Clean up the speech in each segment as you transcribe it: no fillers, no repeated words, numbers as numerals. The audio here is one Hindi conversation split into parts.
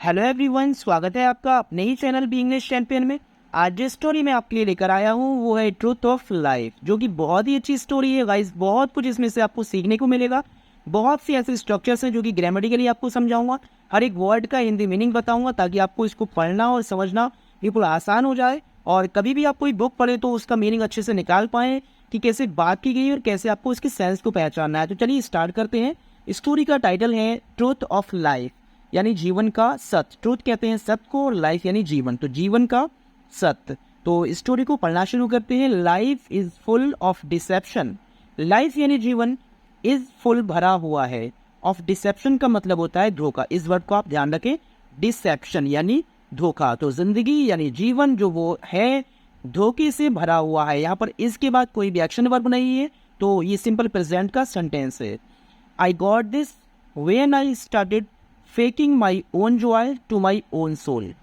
हेलो एवरीवन, स्वागत है आपका अपने ही चैनल बी इंग्लिश चैंपियन में। आज जिस स्टोरी मैं आपके लिए लेकर आया हूँ वो है ट्रूथ ऑफ लाइफ, जो कि बहुत ही अच्छी स्टोरी है गाइस। बहुत कुछ इसमें से आपको सीखने को मिलेगा। बहुत सी ऐसे स्ट्रक्चर्स हैं जो कि ग्रामेटिकली आपको समझाऊंगा। हर एक वर्ड का हिंदी मीनिंग बताऊंगा ताकि आपको इसको पढ़ना और समझना बिल्कुल आसान हो जाए। और कभी भी आप कोई बुक पढ़े तो उसका मीनिंग अच्छे से निकाल पाएँ कि कैसे बात की गई और कैसे आपको इसकी सेंस को पहचानना है। तो चलिए स्टार्ट करते हैं। स्टोरी का टाइटल है ट्रूथ ऑफ लाइफ, यानी जीवन का सत्य। ट्रूथ कहते हैं सत्य को और लाइफ यानी जीवन, तो जीवन का सत्य। तो स्टोरी को पढ़ना शुरू करते हैं। Life is full of deception. Life यानी जीवन इज फुल भरा हुआ है। ऑफ डिसेप्शन का मतलब होता है धोखा। इस वर्ड को आप ध्यान रखें, डिसेप्शन यानी धोखा। तो जिंदगी यानी जीवन जो वो है धोखे से भरा हुआ है। यहाँ पर इसके बाद कोई भी एक्शन वर्ब नहीं है, तो ये सिंपल प्रेजेंट का सेंटेंस है। I got this when I started faking my own joy to my own soul.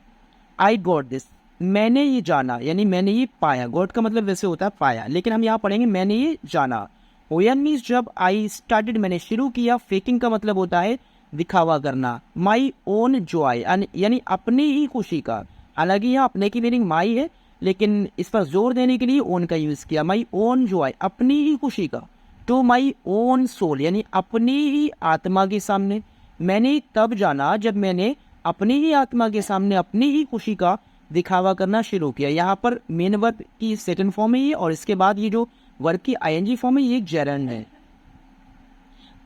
I got this, मैंने ये जाना यानी मैंने ये पाया। गॉट का मतलब वैसे होता है पाया, लेकिन हम यहाँ पढ़ेंगे मैंने ये जाना। व्हेन मीन्स जब, आई स्टार्टेड मैंने शुरू किया, फेकिंग का मतलब होता है दिखावा करना। माई ओन जॉय यानी अपनी ही खुशी का। हालांकि यहाँ अपने की मीनिंग माई है, लेकिन इस पर जोर देने के लिए ओन का यूज़ किया। माई ओन जॉय अपनी ही खुशी का, टू माई ओन सोल यानी अपनी ही आत्मा के सामने। मैंने तब जाना जब मैंने अपनी ही आत्मा के सामने अपनी ही खुशी का दिखावा करना शुरू किया। यहाँ पर मेन वर्ब की सेकंड फॉर्म है ये, और इसके बाद ये जो वर्ब की आईएनजी फॉर्म है ये एक जेरंड है।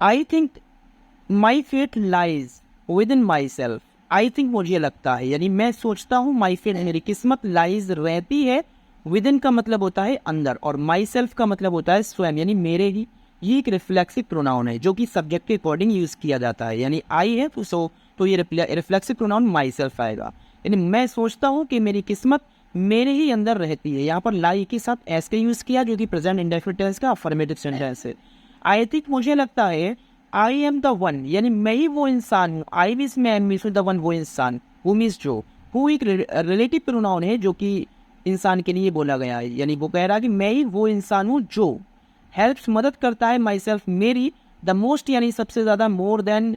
I think my fate lies within myself. I think मुझे लगता है यानी मैं सोचता हूँ, माई फेट मेरी किस्मत, लाइज रहती है, विद इन का मतलब होता है अंदर, और माई सेल्फ का मतलब होता है स्वयं यानी मेरे ही। ये एक रिफ्लेक्सिव प्रोनाउन है जो कि सब्जेक्ट के अकॉर्डिंग यूज किया जाता है। यानी आई है तो ये रिफ्लेक्सिव प्रोनाउन माई सेल्फ आएगा। यानी मैं सोचता हूँ कि मेरी किस्मत मेरे ही अंदर रहती है। यहाँ पर लाई के साथ एस का यूज किया जो कि प्रेजेंट इंडेफिनिट टेंस का अफर्मेटिव सेंटेंस है। आई थिंक मुझे लगता है, आई एम द वन यानी मैं ही वो इंसान हूँ। आई मीन्स मैं, मीन्स द वन वो इंसान, हु मीन्स जो। हु एक रिलेटिव प्रोनाउन है जो कि इंसान के लिए बोला गया है। यानी वो कह रहा है कि मैं ही वो इंसान हूँ जो। हेल्प्स मदद करता है, माई सेल्फ मेरी, द मोस्ट यानी सबसे ज़्यादा, मोर देन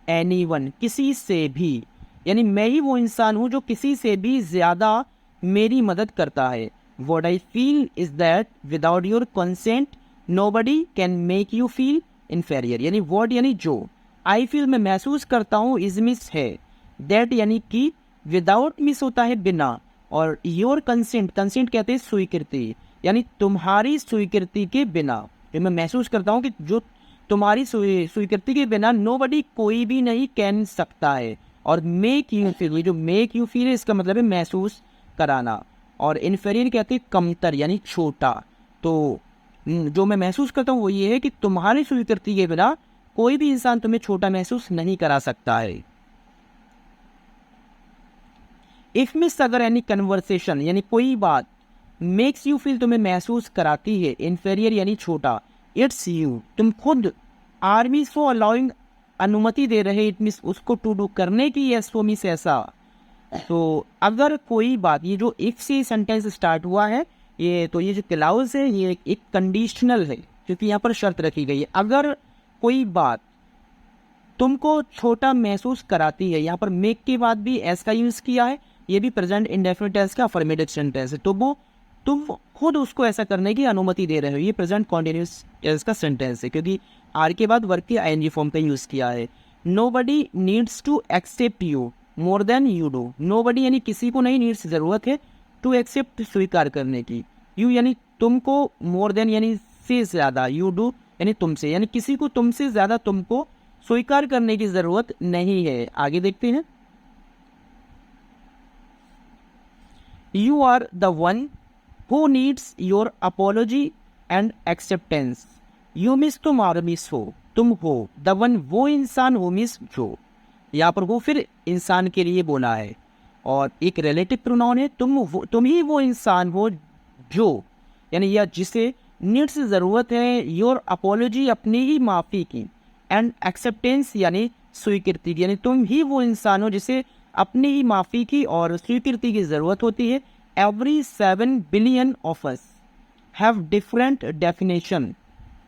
एनी वन किसी से भी, यानी मैं ही वो इंसान हूँ जो किसी से भी ज़्यादा मेरी मदद करता है। What I feel is that without your consent nobody can make you feel inferior. यानी वॉट यानी जो, आई फील मैं महसूस करता हूँ, इज मिस है, दैट यानी कि, विदाउट मिस होता है बिना, और योर कंसेंट, कंसेंट कहते हैं स्वीकृति, यानी तुम्हारी स्वीकृति के बिना। ये मैं महसूस करता हूँ कि जो तुम्हारी स्वीकृति के बिना नोबडी कोई भी नहीं कैन सकता है। और मेक यू फील, ये जो मेक यू फील है इसका मतलब है महसूस कराना। और इन्फेरियर कहते हैं कमतर यानी छोटा। तो जो मैं महसूस करता हूँ वो ये है कि तुम्हारी स्वीकृति के बिना कोई भी इंसान तुम्हें छोटा महसूस नहीं करा सकता है। इफ मिस अगर एनी कन्वर्सेशन यानी कोई बात, मेक्स यू फील तुम्हें महसूस कराती है, इन्फेरियर यानी छोटा, इट्स यू तुम खुद, आर मीन्स फॉर अलाउइंग अनुमति दे रहे, इट मीन्स उसको टू डू करने की, एस फॉर मीन्स ऐसा। तो अगर कोई बात, ये जो इफ से सेंटेंस स्टार्ट हुआ है ये, तो ये जो क्लाउज है ये एक कंडीशनल है क्योंकि यहाँ पर शर्त रखी गई है। अगर कोई बात तुमको छोटा महसूस कराती है, यहाँ पर मेक के बाद भी एस का यूज किया है, ये भी प्रेजेंट इंडेफिनिट टेंस का अफर्मेटिव सेंटेंस है। तो वो तुम खुद उसको ऐसा करने की अनुमति दे रहे हो, ये प्रेजेंट कॉन्टिन्यूस टेंस का सेंटेंस है क्योंकि आर के बाद वर्ब के आईएनजी फॉर्म का यूज किया है। Nobody needs to accept you more than you do. Nobody यानी किसी को नहीं, नीड्स जरूरत है, टू एक्सेप्ट स्वीकार करने की, यू यानी तुमको, मोर देन यानी से ज्यादा, यू डू यानी तुमसे, यानी किसी को तुमसे ज्यादा तुमको स्वीकार करने की जरूरत नहीं है। आगे देखते हैं। You are the one who needs your apology and acceptance. You means तुम, आर मिस हो, तुम हो, द वन वो इंसान, हो मिस जो। यहाँ पर वो फिर इंसान के लिए बोला है और एक रिलेटिव प्रोनाउन है। तुम ही वो इंसान हो जो, यानी या जिसे, नीड्स ज़रूरत है, योर अपोलॉजी अपनी ही माफ़ी की, एंड एक्सेप्टेंस यानी स्वीकृति, यानी तुम ही वो इंसान हो जिसे अपनी ही माफ़ी की और स्वीकृति की ज़रूरत होती है। Every 7 billion of us have different definition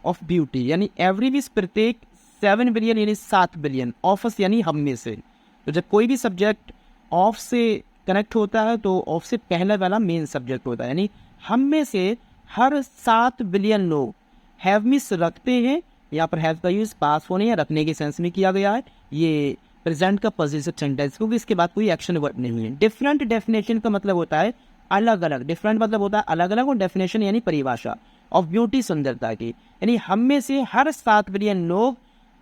of beauty, यानी एवरी मीन्स प्रत्येक, 7 बिलियन यानी 7 बिलियन, ऑफ अस यानी हम में से, तो जब कोई भी सब्जेक्ट ऑफ से कनेक्ट होता है तो ऑफ से पहला वाला मेन सब्जेक्ट होता है, यानी हम में से हर 7 बिलियन लोग हैव मिस रखते हैं। यहाँ पर हैव का यूज़ पास होने या रखने के सेंस में किया गया है। ये प्रेजेंट का पॉजिटिव सेंटेंस, क्योंकि इसके बाद कोई एक्शन वर्ब नहीं है। डिफरेंट डेफिनेशन का मतलब होता है अलग अलग, डिफरेंट मतलब होता है अलग अलग, और डेफिनेशन यानी परिभाषा ऑफ ब्यूटी, सुंदरता की, यानी हम में से हर 7 बिलियन लोग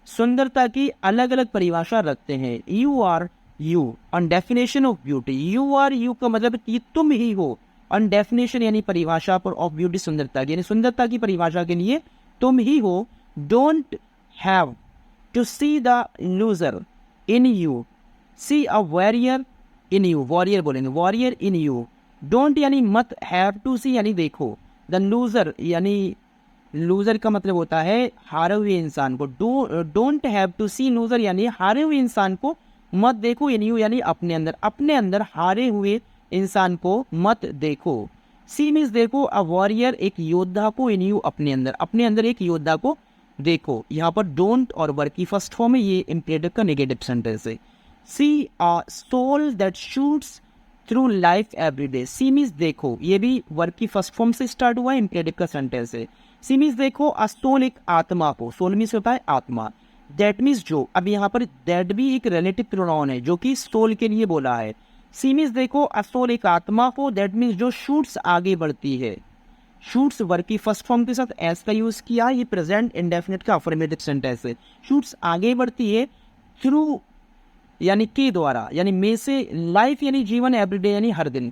सुंदरता की अलग अलग परिभाषा रखते हैं। You are you own definition of beauty, you are you का मतलब कि तुम ही हो, ऑन डेफिनेशन यानी परिभाषा पर, ऑफ ब्यूटी सुंदरता की, यानी सुंदरता की परिभाषा के लिए तुम ही हो। Don't have to see the loser in you, see a warrior in you, warrior बोलेंगे, वॉरियर इन यू। डोंट यानी मत, हैव टू सी यानी देखो, द लूजर यानी लूजर का मतलब होता है हारे हुए इंसान को। Don't have to see loser यानी हारे हुए इंसान को मत देखो, इन यू यानी अपने अंदर, अपने अंदर हारे हुए इंसान को मत देखो। सी मीन्स देखो, अ वॉरियर एक योद्धा को, इन यू अपने अंदर, अपने अंदर एक योद्धा को देखो। यहाँ पर डोंट और वर्ब की फर्स्ट फॉर्म है, ये इम्परेटिव का नेगेटिव सेंटेंस है। See a soul that shoots through life every day, see means देखो, ये भी वर्ब की फर्स्ट फॉर्म से स्टार्ट हुआ है, इम्परेटिव का सेंटेंस है। सी मीन्स देखो, अ सोल एक आत्मा को, सोल मीन्स होता है आत्मा, दैट मीन्स जो, अब यहाँ पर दैट भी एक रिलेटिव प्रोनाउन है जो कि सोल के लिए बोला है। सी मीन्स देखो, अ सोल एक आत्मा को, दैट मीन्स जो शूट्स आगे बढ़ती है। शूट्स वर्ब की फर्स्ट फॉर्म के साथ एस का यूज किया, ये प्रेजेंट इंडेफिनिट का अफर्मेटिव सेंटेंस है। शूट्स आगे बढ़ती है, थ्रू यानी के द्वारा, यानी में से, लाइफ यानी जीवन, एवरीडे यानी हर दिन।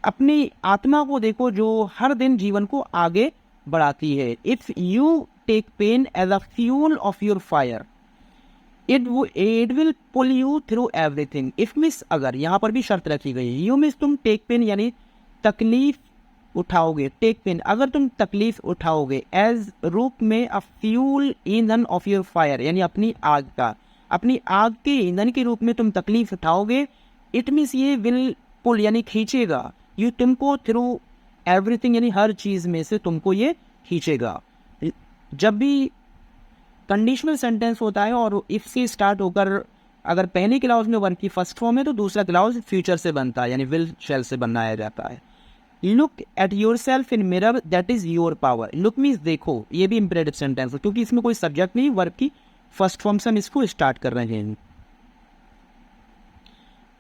अपनी आत्मा को देखो जो हर दिन जीवन को आगे बढ़ाती है। If you take pain as a fuel of your fire, it will pull you through everything. If means अगर, यहाँ पर भी शर्त रखी गई है। यू मिस तुम टेक पेन यानी तकलीफ उठाओगे, टेक पेन अगर तुम तकलीफ उठाओगे, एज रूप में अ फ्यूल ईंधन ऑफ योर फायर यानी अपनी आग का, अपनी आग के ईंधन के रूप में तुम तकलीफ उठाओगे। इट मीन्स ये विल पुल यानी खींचेगा, यू तुमको थ्रू एवरीथिंग यानी हर चीज़ में से तुमको ये खींचेगा। जब भी कंडीशनल सेंटेंस होता है और इफ से स्टार्ट होकर अगर पहले क्लाउज में वर्ब की फर्स्ट फॉर्म है तो दूसरा क्लाउज फ्यूचर से बनता है, यानी विल शैल से बनाया जाता है। Look at your self in mirror that is your power, look means देखो, ये भी इम्परेटिव सेंटेंस है क्योंकि इसमें कोई सब्जेक्ट नहीं, वर्ब की फर्स्ट फॉर्म से हम इसको स्टार्ट कर रहे हैं।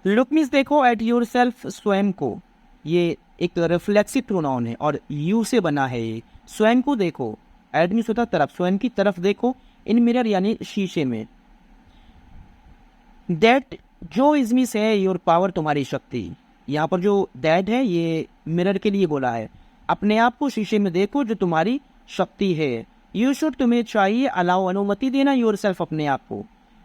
लुक मीन्स देखो, एट योर सेल्फ स्वयं को, ये एक रिफ्लेक्सिव प्रोनाउन है और यू से बना है ये, स्वयं को देखो, एट मीन्स होता तरफ, स्वयं की तरफ देखो, इन मिरर यानी शीशे में। दैट जो इज मीन्स है योर पावर तुम्हारी शक्ति, यहाँ पर जो दैट है ये मिरर के लिए बोला है। अपने आप को शीशे में देखो जो तुम्हारी शक्ति है। यू शुड तुम्हें चाहिए, अलाउ अनुमति देना, योर सेल्फ अपने आप को,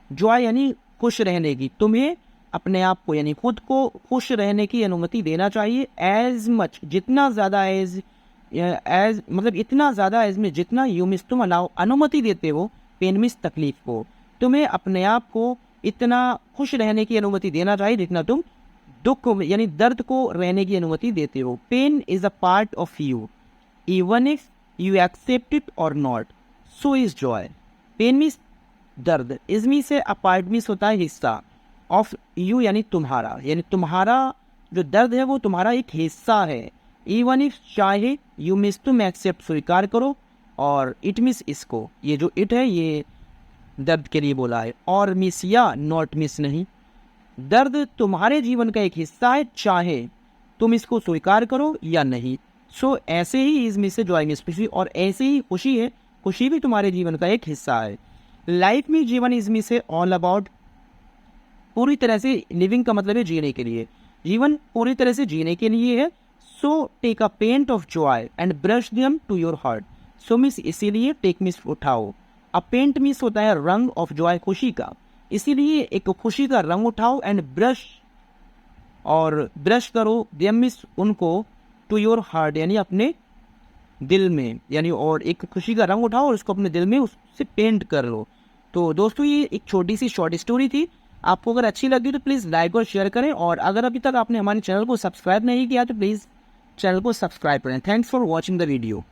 जॉय यानी खुश रहने की, तुम्हें अपने आप को यानी खुद को खुश रहने की अनुमति देना चाहिए। एज मच जितना ज़्यादा, एज मतलब इतना ज़्यादा, एज में जितना, यू मिस तुम अलाउ अनुमति देते हो, पेन मिस तकलीफ को, तुम्हें अपने आप को इतना खुश रहने की अनुमति देना चाहिए जितना तुम दुख को यानी दर्द को रहने की अनुमति देते हो। Pain is a part of you even if you accept it or not, so is joy. Pain means दर्द, इज मी से अ पार्ट मीन्स होता है हिस्सा, ऑफ यू यानी तुम्हारा, यानी तुम्हारा जो दर्द है वो तुम्हारा एक हिस्सा है। इवन इफ चाहे, यू मीन्स तुम एक्सेप्ट स्वीकार करो, और इट मीन्स इसको, ये जो इट है ये दर्द के लिए बोला है, और मिस या नॉट मिस नहीं। दर्द तुम्हारे जीवन का एक हिस्सा है, चाहे तुम इसको स्वीकार करो या नहीं। सो ऐसे ही इज मिस से जॉय मिस खुशी, और ऐसे ही खुशी है, खुशी भी तुम्हारे जीवन का एक हिस्सा है। लाइफ में जीवन इज मिस से ऑल अबाउट, पूरी तरह से, लिविंग का मतलब है जीने के लिए, जीवन पूरी तरह से जीने के लिए है। So take a paint of joy and brush them to your heart, so means इसीलिए, टेक मिस उठाओ, अ पेंट मिस होता है रंग, ऑफ जॉय खुशी का, इसीलिए एक खुशी का रंग उठाओ, एंड ब्रश और ब्रश करो, देम मिस उनको, टू योर हार्ट यानी अपने दिल में, यानी और एक खुशी का रंग उठाओ और उसको अपने दिल में उससे पेंट कर लो। तो दोस्तों ये एक छोटी सी शॉर्ट स्टोरी थी, आपको अगर अच्छी लगी तो प्लीज़ लाइक और शेयर करें, और अगर अभी तक आपने हमारे चैनल को सब्सक्राइब नहीं किया तो प्लीज़ चैनल को सब्सक्राइब करें। Thanks for watching the video.